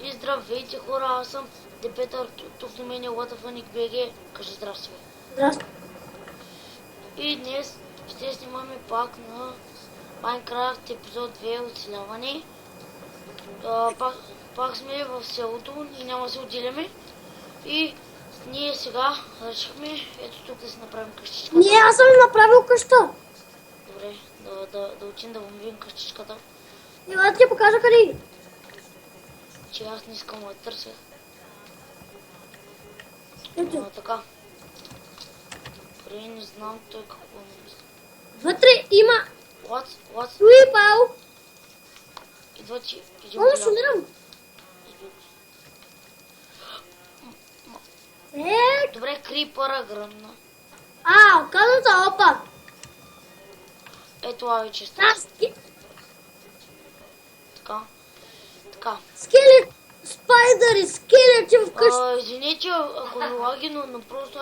И здравейте хора, аз съм Депетър, тук до мен е Латафаник БГ. Кажи здрасти, бе. Здрасти. И днес ще снимаме пак на Майнкрафт епизод 2 оцеляване. Пак сме в селото и няма да се отделяме. И ние сега решихме, ето тук да си направим къщичката. Аз съм направил къща. Добре, да учим да бомбим къщичката. Ела да ти покажа къде е. Че аз не искам да търся. Ето. Така. Добре, не знам той какво ми мисли. Вътре има What? Уипал. Идва ти. О, шумирам. Добре, крипъра гръмна. Казвам се опа. Ето вече сте. Така. Скелет. Спайдъри, скелети в къща. Извините, ако ми лаги, но просто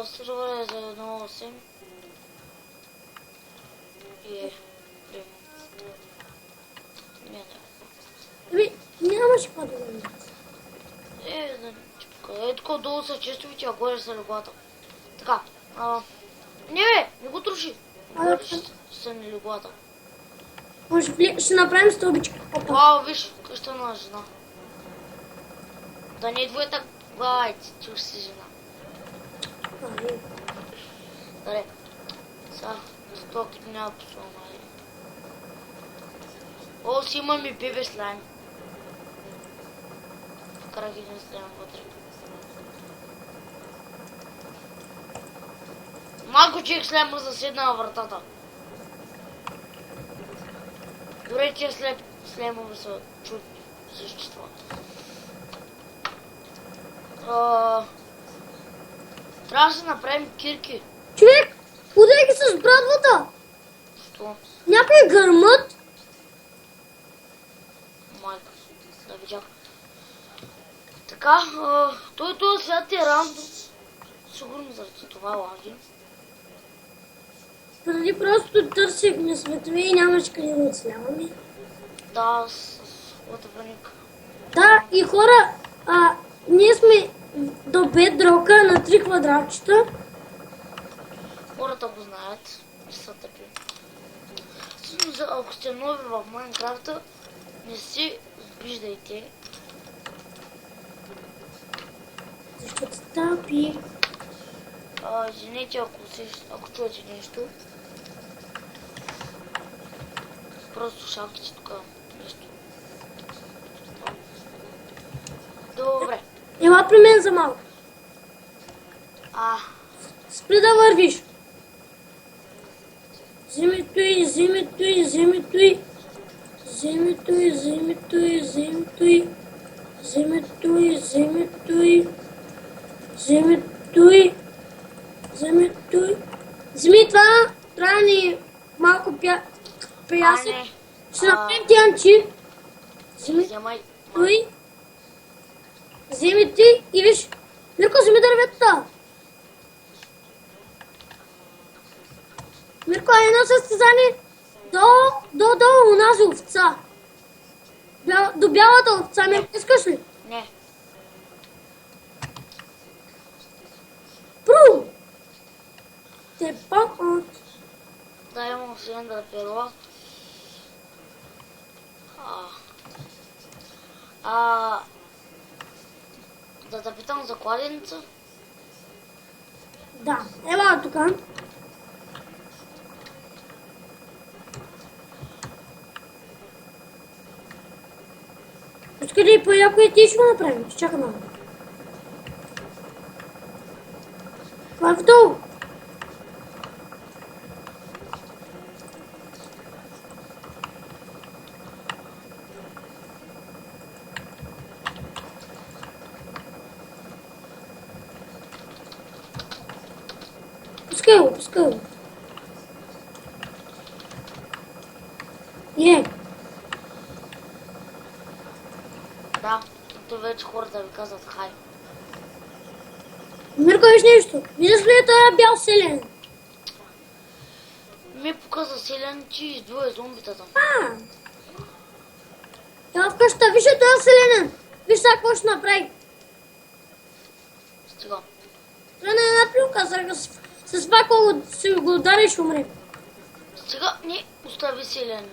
сървър е за 1.8. И е. Нямаше какво да го Ето долу са честовите, а горе са леглата. Така. Не го троши. Горе са ни леглата. Ще направим стълбичка. Вау, виж, къща на жена. Да не е двоята главайци, че уж си жена. Добре. Сега, стоки няма послана. О, си имаме бебе слайм. Вкарах един слайм вътре. Малко човек слайма заседна на вратата. Добре, че слаймове са чудни същества. Трябва да се направим кирки. Човек, удай ги с брадвата. Що? Някой гърмът. Майка, да видях. Така, той свят е рандом. Сигурно заради това лаги. Преди просто търсихме светове и нямаше къде да оцеляваме. Да, с латаваник. Да, и хора, ние сме до бедрока на 3 квадратчета. Хората го знаят, не са тъпи. Всъщност, ако сте нови в Майнкрафта, не се сбиждайте. Защото тъпи. Извинете, ако чуете нещо. Просто шапките тук нещо. Добре. Ела при мен за малко. Спри да вървиш. Вземи той. Вземи това. Трябва ни малко пясък. Ще направим тянчи. Вземи той и виж. Мирко, вземи дърветата. Мирко, едно състезание до унази овца. До бялата овца. Мирко, искаш ли? Не. Пру! Те помогат. Да, имам силендър перо. Да те питам за кладеница? Да, ела тук. Искай да и по-яко и ти ще го направим. Чакай малко. Това е готово. Пускай го. Да, то вече хората ви казват хай. Мирко, виж нещо. Виждаш ли този бял селен? Ми показа селен, че издвоя зомбитата. Ела в къщата, виж този селенен. Виж сега какво ще направи. Стига. Тръгна една плюка, с това, когато си го удариш, ще умре. Сега не остави селянина.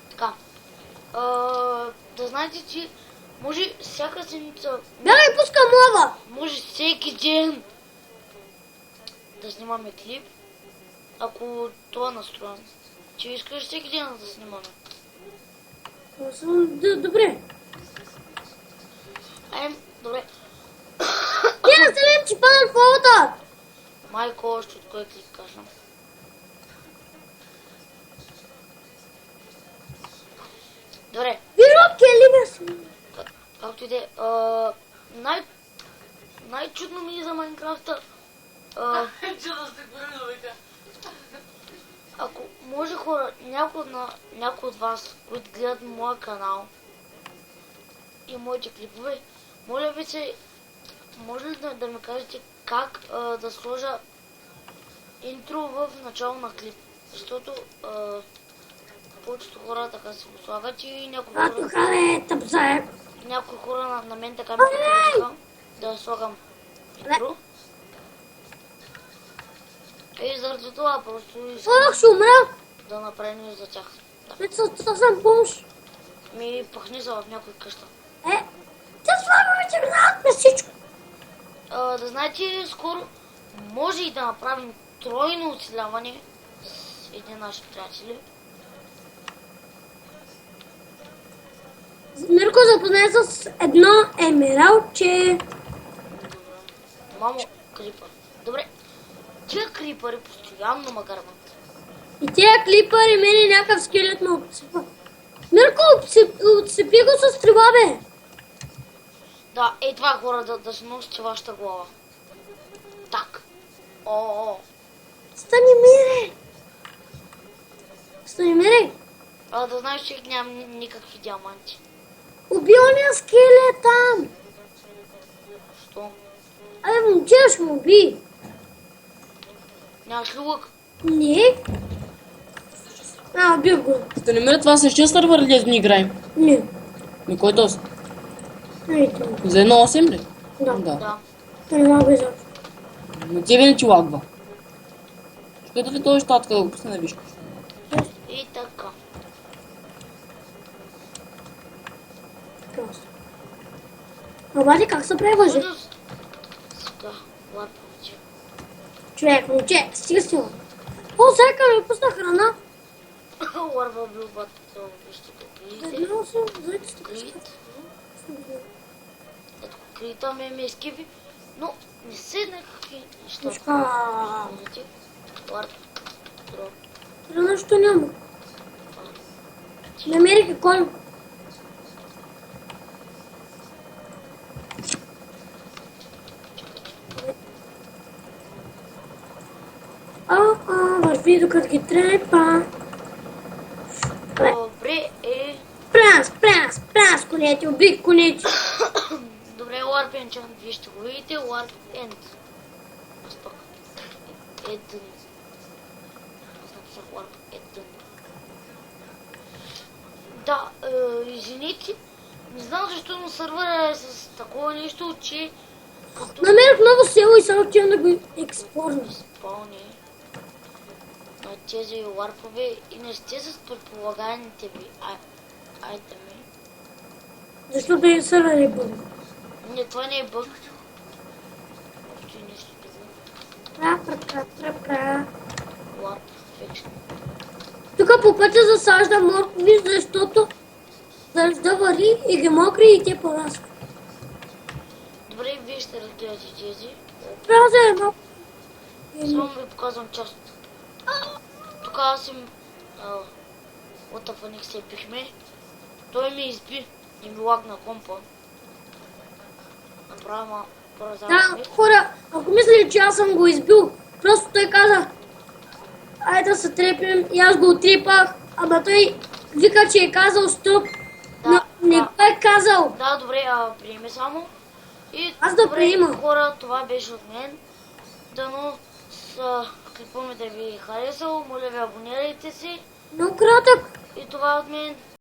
Така. Да знаете, че може всяка седмица, Бягай, пускам лава. може всеки ден да снимаме клип, ако това настроен. Че искаш всеки ден да снимаме. Добре. Добре. Не, Селен, че падам в лавата. Майко, още от кой клип кажа. Добре. Виждам Келли, бе. Както и да е. Най-чудно ми е за Майнкрафта. Ако може хора, някой от вас, които гледат моя канал и моите клипове, моля ви се, може ли да ми кажете как да сложа интро в начало на клип? Защото повечето хора така си го слагат и някои хора на мен така ми показаха да слагам интро. И заради това просто искам Ще умра. да направим за тях. Съвсем помощ. Ми пъхни за в някой къща. Те слабовете минават на всичко. Да знаете, скоро може и да направим тройно оцеляване с едни наши приятели. Мирко запознай с едно емералче. Мамо, крипър. Добре, тия крипъри постоянно ма гърмат. И тия клипъри мене някакъв скелет ме обсипа. Мирко, отсипи го с стрела, бе. Да, това хора да се носите вашата глава. Так. Стани, мире. Стани, мире. Да знаеш, че нямам никакви диаманти. Убил ония скелет там. Що? Момче, ще му уби. Нямаш ли лък? Не. Убил го. Станимир, това същия сървър ли ни играем? Не. Ми кой този? Ето. За 1.8 ли? Да. Да. Не мога изобщо. Но тебе не ти лагва. Чакай дали този щатка да го пусне на вишка. И така. Просто. Обаче как се прави лъжи? Сега, лаповиче. Човек, момче, стига стига. Сега ми пусна храна. Ларва бил бат, вижте как видите. Едно съм, заето сте Крит. Ето крита ме изкиви, но не се някакви неща. Видите? Ларв, дроп. Храна, що няма. Намерих кол. Върви докато ги трепа. Добре, Прас, конете, убих конете. добре, Warp Enchant, вие ще го видите, Warp End. Аз пък Едън. Аз написах Warp Едън. Да, извините, не знам защо на сървъра е с такова нещо, че като Намерих много село и само отивам да го експорна. изпълни на тези варпове и не сте с предполагаемите ви айтеми. Защото и сървър е бъл. Не, това не е бъг. Общо е нещо друго. Warp Fiction. Тук по пътя засаждам моркови, защото дъжда вали и ги мокри и те порасват. Добре, вие ще разгледате тези. Праза е малко. Само ви показвам част. Тук аз им отъпаних се пихме. Той ме изби и ми лагна компа. Направя Да, хора, ако мислите, че аз съм го избил, просто той каза, айде да се трепим и аз го отрипах, ама той вика, че е казал стоп, но не го е казал. Да, добре, приеме само. И Аз да добре, приема. хора, това беше от мен. Дано с клипа ми да ви е харесал. Моля ви, абонирайте се. Много кратък. И това е от мен.